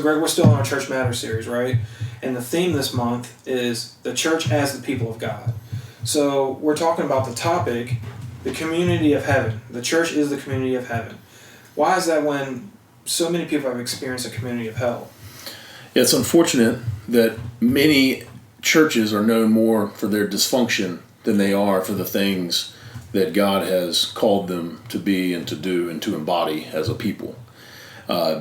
Greg, we're still on our Church Matters series, right? And the theme this month is the church as the people of God. So we're talking about the topic, the community of heaven. The church is the community of heaven. Why is that when so many people have experienced a community of hell? It's unfortunate that many churches are known more for their dysfunction than they are for the things that God has called them to be and to do and to embody as a people. I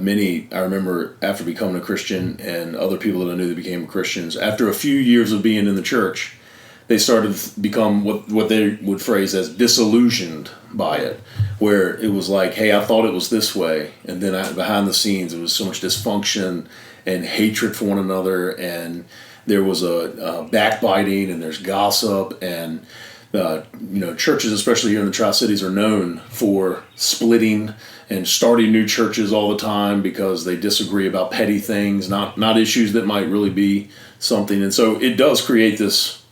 remember after becoming a Christian and other people that I knew that became Christians, after a few years of being in the church, they started to become what they would phrase as disillusioned by it, where it was like, hey, I thought it was this way, and then behind the scenes, it was so much dysfunction and hatred for one another, and there was a backbiting, and there's gossip, and churches, especially here in the Tri-Cities, are known for splitting and starting new churches all the time because they disagree about petty things, not issues that might really be something. And so it does create this,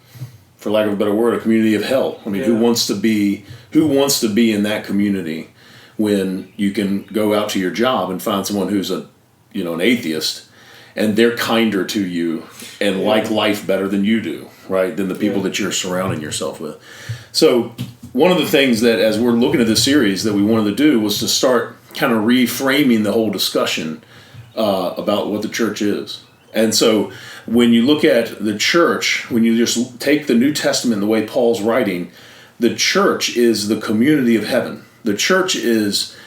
for lack of a better word, a community of hell. I mean, who wants to be in that community when you can go out to your job and find someone who's an atheist, and they're kinder to you and like life better than you do, right? Than the people that you're surrounding yourself with. So one of the things that, as we're looking at this series, that we wanted to do was to start kind of reframing the whole discussion about what the church is. And so when you look at the church, when you just take the New Testament the way Paul's writing, the church is the community of heaven. The church is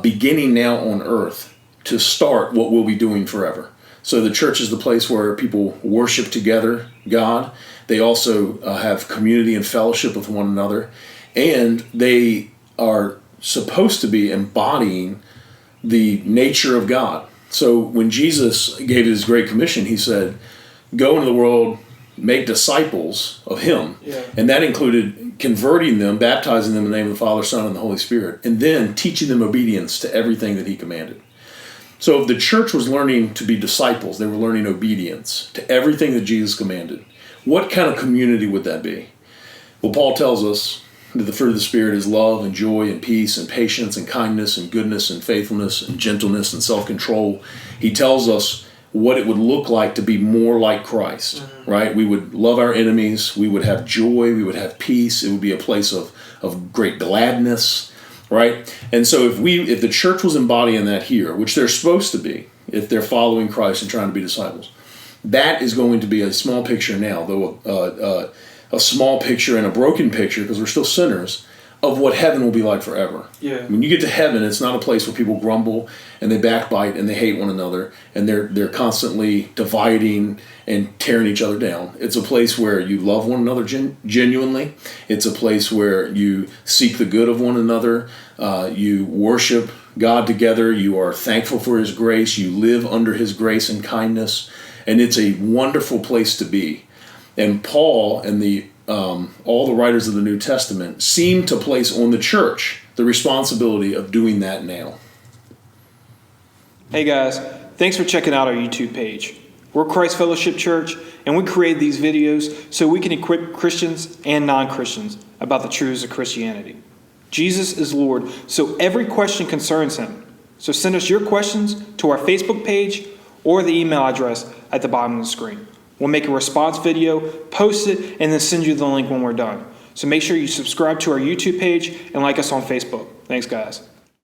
beginning now on earth to start what we'll be doing forever. So the church is the place where people worship together God. They also have community and fellowship with one another. And they are supposed to be embodying the nature of God. So when Jesus gave his Great Commission, he said, go into the world, make disciples of him. Yeah. And that included converting them, baptizing them in the name of the Father, Son, and the Holy Spirit, and then teaching them obedience to everything that he commanded. So the church was learning to be disciples. They were learning obedience to everything that Jesus commanded. What kind of community would that be? Well, Paul tells us that the fruit of the Spirit is love and joy and peace and patience and kindness and goodness and faithfulness and gentleness and self-control. He tells us what it would look like to be more like Christ, right? We would love our enemies. We would have joy. We would have peace. It would be a place of great gladness. Right? And so if the church was embodying that here, which they're supposed to be, if they're following Christ and trying to be disciples, that is going to be a small picture now, though a small picture and a broken picture, because we're still sinners, of what heaven will be like forever. Yeah. When you get to heaven, it's not a place where people grumble and they backbite and they hate one another and they're constantly dividing and tearing each other down. It's a place where you love one another genuinely. It's a place where you seek the good of one another. You worship God together. You are thankful for his grace. You live under his grace and kindness. And it's a wonderful place to be. And Paul and all the writers of the New Testament seem to place on the church the responsibility of doing that now. Hey guys, thanks for checking out our YouTube page. We're Christ Fellowship Church, and we create these videos so we can equip Christians and non-Christians about the truths of Christianity. Jesus is Lord, so every question concerns him. So send us your questions to our Facebook page or the email address at the bottom of the screen. We'll make a response video, post it, and then send you the link when we're done. So make sure you subscribe to our YouTube page and like us on Facebook. Thanks, guys.